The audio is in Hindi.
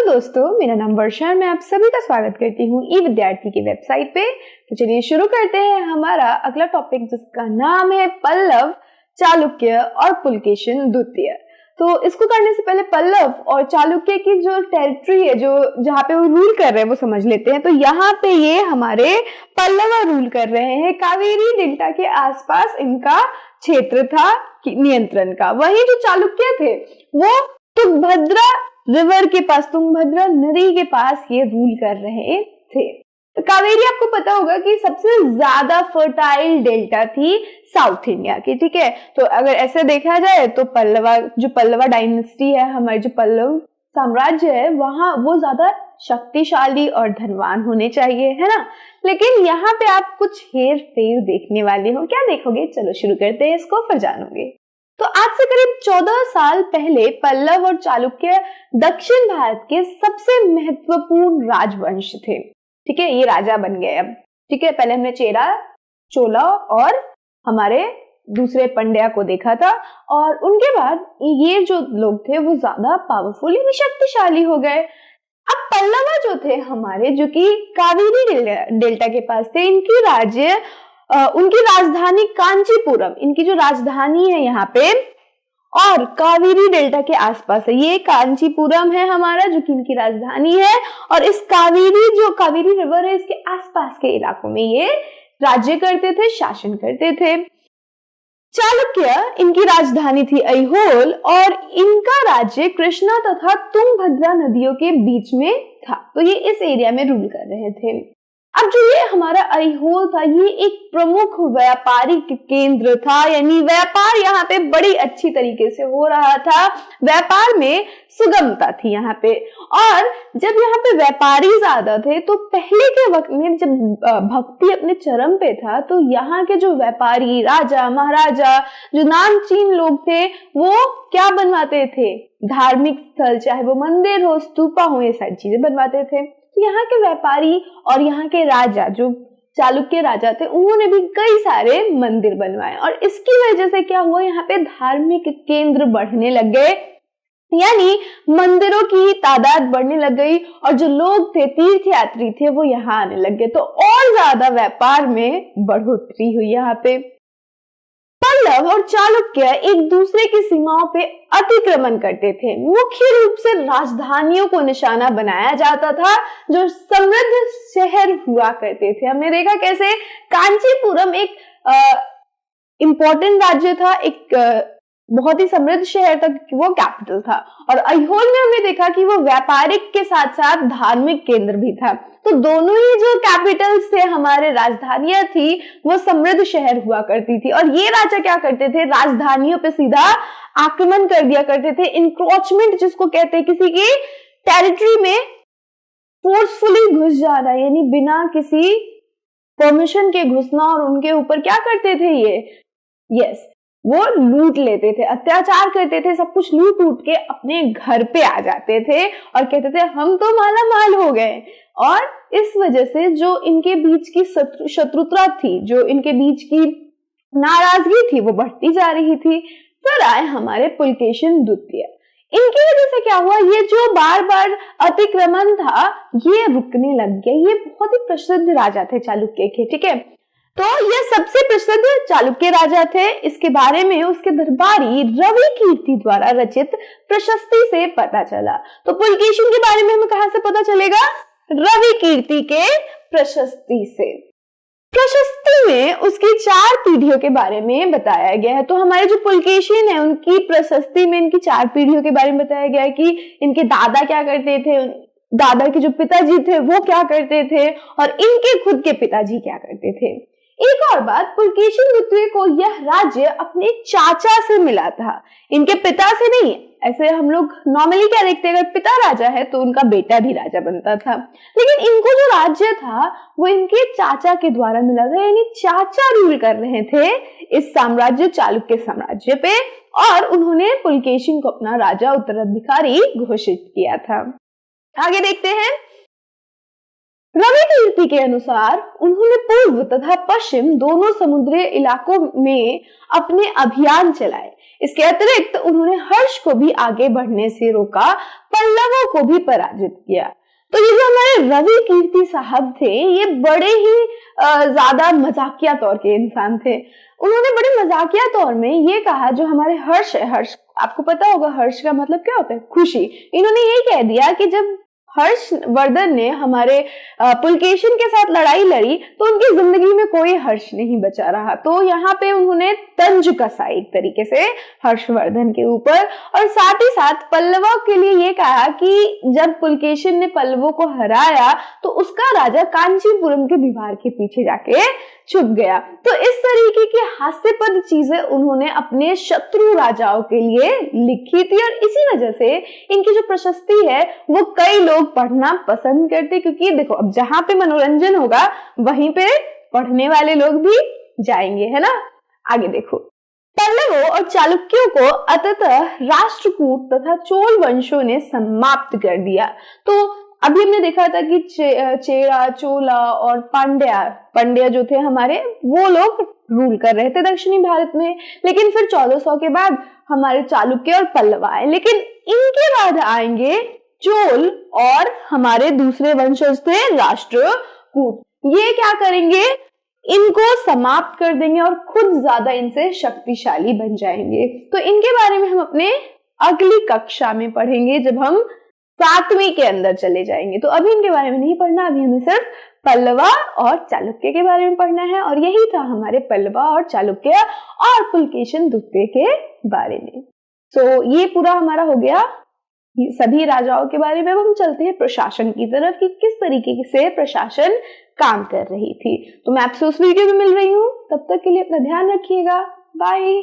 दोस्तों, मेरा नाम वर्षा है। मैं आप सभी का स्वागत करती हूँ ई विद्यार्थी की वेबसाइट पे। तो चलिए शुरू करते हैं हमारा अगला टॉपिक, जिसका नाम है पल्लव, चालुक्य और पुलकेशिन द्वितीय। तो इसको करने से पहले पल्लव और चालुक्य की जो टेरिटरी है, जो जहाँ पे वो रूल कर रहे हैं, वो समझ लेते हैं। तो यहाँ पे ये हमारे पल्लव रूल कर रहे हैं। कावेरी डेल्टा के आसपास इनका क्षेत्र था नियंत्रण का। वही जो चालुक्य थे वो तुंगभद्रा रिवर के पास, तुंगभद्रा नदी के पास ये रूल कर रहे थे। तो कावेरी आपको पता होगा कि सबसे ज्यादा फर्टाइल डेल्टा थी साउथ इंडिया की, ठीक है। तो अगर ऐसे देखा जाए तो पल्लवा डायनेस्टी है, हमारे जो पल्लव साम्राज्य है, वहां वो ज्यादा शक्तिशाली और धनवान होने चाहिए, है ना। लेकिन यहाँ पे आप कुछ हेर फेर देखने वाले हो। क्या देखोगे? चलो शुरू करते हैं इसको, फिर जानोगे। तो आज से करीब 14 साल पहले पल्लव और चालुक्य दक्षिण भारत के सबसे महत्वपूर्ण राजवंश थे, ठीक है। ये राजा बन गए अब, ठीक है। पहले हमने चेरा, चोला और हमारे दूसरे पंड्या को देखा था, और उनके बाद ये जो लोग थे वो ज्यादा पावरफुल यानी शक्तिशाली हो गए। अब पल्लवा जो थे हमारे, जो कि कावेरी डेल्टा के पास थे, उनकी राजधानी कांचीपुरम, इनकी जो राजधानी है यहाँ पे, और कावेरी डेल्टा के आसपास है। ये कांचीपुरम है हमारा, जो कि इनकी राजधानी है, और इस कावेरी रिवर है, इसके आसपास के इलाकों में ये राज्य करते थे, शासन करते थे। चालुक्य, इनकी राजधानी थी ऐहोल, और इनका राज्य कृष्णा तथा तुंगभद्रा नदियों के बीच में था। तो ये इस एरिया में रूल कर रहे थे। अब जो ये हमारा ऐहोल था, ये एक प्रमुख व्यापारिक केंद्र था, यानी व्यापार यहाँ पे बड़ी अच्छी तरीके से हो रहा था। व्यापार में सुगमता थी यहाँ पे, और जब यहाँ पे व्यापारी ज्यादा थे, तो पहले के वक्त में जब भक्ति अपने चरम पे था, तो यहाँ के जो व्यापारी, राजा महाराजा, जो नामचीन लोग थे, वो क्या बनवाते थे? धार्मिक स्थल, चाहे वो मंदिर हो, स्तूपा हो, ये सारी चीजें बनवाते थे। यहाँ के व्यापारी और यहाँ के राजा, जो चालुक्य राजा थे, उन्होंने भी कई सारे मंदिर बनवाए, और इसकी वजह से क्या हुआ, यहाँ पे धार्मिक केंद्र बढ़ने लग गए, यानी मंदिरों की तादाद बढ़ने लग गई, और जो लोग थे, तीर्थयात्री थे, वो यहाँ आने लग गए। तो और ज्यादा व्यापार में बढ़ोतरी हुई यहाँ पे। पल्लव और चालुक्य एक दूसरे की सीमाओं पे अतिक्रमण करते थे। मुख्य रूप से राजधानियों को निशाना बनाया जाता था, जो समृद्ध शहर हुआ करते थे। हमने देखा कैसे कांचीपुरम एक इंपॉर्टेंट राज्य था, एक बहुत ही समृद्ध शहर था, वो कैपिटल था। और ऐहोल में हमने देखा कि वो व्यापारिक के साथ साथ धार्मिक केंद्र भी था। तो दोनों ही जो कैपिटल्स थे, हमारे राजधानियां थी, वो समृद्ध शहर हुआ करती थी। और ये राजा क्या करते थे? राजधानियों पे सीधा आक्रमण कर दिया करते थे। इंक्रोचमेंट जिसको कहते हैं, किसी की टेरिटरी में फोर्सफुली घुस जाना, यानी बिना किसी परमिशन के घुसना, और उनके ऊपर क्या करते थे? वो लूट लेते थे, अत्याचार करते थे, सब कुछ लूट लूट के अपने घर पे आ जाते थे और कहते थे हम तो माला माल हो गए। और इस वजह से जो इनके बीच की शत्रुता थी, जो इनके बीच की नाराजगी थी, वो बढ़ती जा रही थी। फिर आए हमारे पुलकेशिन द्वितीय। इनकी वजह से क्या हुआ, ये जो बार बार अतिक्रमण था, ये रुकने लग गया। ये बहुत ही प्रसिद्ध राजा थे चालुक्य के, ठीक है। तो ये सबसे प्रसिद्ध चालुक्य राजा थे। इसके बारे में उसके दरबारी रवि कीर्ति द्वारा रचित प्रशस्ति से पता चला। तो पुलकेशिन के बारे में हमें कहां से पता चलेगा? रवि कीर्ति के प्रशस्ति से। प्रशस्ति में उसकी 4 पीढ़ियों के बारे में बताया गया है। तो हमारे जो पुलकेशिन है, उनकी प्रशस्ति में इनकी 4 पीढ़ियों के बारे में बताया गया है कि इनके दादा क्या करते थे, दादा के जो पिताजी थे वो क्या करते थे, और इनके खुद के पिताजी क्या करते थे। एक और बात, पुलकेशिन द्वितीय को यह राज्य अपने चाचा से मिला था, इनके पिता से नहीं। ऐसे हम लोग नॉर्मली क्या देखते हैं, अगर पिता राजा है तो उनका बेटा भी राजा बनता था, लेकिन इनको जो राज्य था वो इनके चाचा के द्वारा मिला था, यानी चाचा रूल कर रहे थे इस साम्राज्य, चालुक्य साम्राज्य पे, और उन्होंने पुलकेशिन को अपना राजा उत्तराधिकारी घोषित किया था। आगे देखते हैं। रवि कीर्ति के अनुसार उन्होंने पूर्व तथा पश्चिम दोनों समुद्री इलाकों में अपने अभियान चलाए। इसके अतिरिक्त उन्होंने हर्ष को भी आगे बढ़ने से रोका, पल्लवों को भी पराजित किया। तो ये जो हमारे रवि कीर्ति साहब थे, ये बड़े ही ज्यादा मजाकिया तौर के इंसान थे। उन्होंने बड़े मजाकिया तौर में ये कहा, जो हमारे हर्ष है, हर्ष आपको पता होगा हर्ष का मतलब क्या होता है, खुशी। इन्होंने ये कह दिया कि जब हर्षवर्धन ने हमारे पुलकेशिन के साथ लड़ाई लड़ी तो उनकी जिंदगी में कोई हर्ष नहीं बचा रहा। तो यहाँ पे उन्होंने तंज कसा एक तरीके से हर्षवर्धन के ऊपर, और साथ ही साथ पल्लवों के लिए ये कहा कि जब पुलकेशिन ने पल्लवों को हराया तो उसका राजा कांचीपुरम के दीवार के पीछे जाके छुप गया। तो इस तरीके की हास्यपद चीजें उन्होंने अपने शत्रु राजाओं के लिए लिखी थी, और इसी वजह से इनकी जो प्रशस्ति है वो कई लोग पढ़ना पसंद करते, क्योंकि देखो अब जहां पे मनोरंजन होगा वहीं पे पढ़ने वाले लोग भी जाएंगे, है ना। आगे देखो, पल्लवों और चालुक्यों को अंततः राष्ट्रकूट तथा चोल वंशों ने समाप्त कर दिया। तो अभी हमने देखा था कि चेरा, चोला और पांड्या जो थे हमारे, वो लोग रूल कर रहे थे दक्षिणी भारत में। लेकिन फिर 1400 के बाद हमारे चालुक्य और पल्लव आए, लेकिन इनके बाद आएंगे चोल और हमारे दूसरे वंशज थे राष्ट्रकूट। ये क्या करेंगे, इनको समाप्त कर देंगे और खुद ज्यादा इनसे शक्तिशाली बन जाएंगे। तो इनके बारे में हम अपने अगली कक्षा में पढ़ेंगे, जब हम 7वीं के अंदर चले जाएंगे। तो अभी इनके बारे में नहीं पढ़ना, अभी हमें सिर्फ पल्लवा और चालुक्य के बारे में पढ़ना है। और यही था हमारे पल्लवा और चालुक्य और पुलकेशिन द्वितीय के बारे में। तो ये पूरा हमारा हो गया सभी राजाओं के बारे में। अब हम चलते हैं प्रशासन की तरफ कि किस तरीके से प्रशासन काम कर रही थी। तो मैं आपसे उस वीडियो में मिल रही हूँ, तब तक के लिए अपना ध्यान रखिएगा। बाय।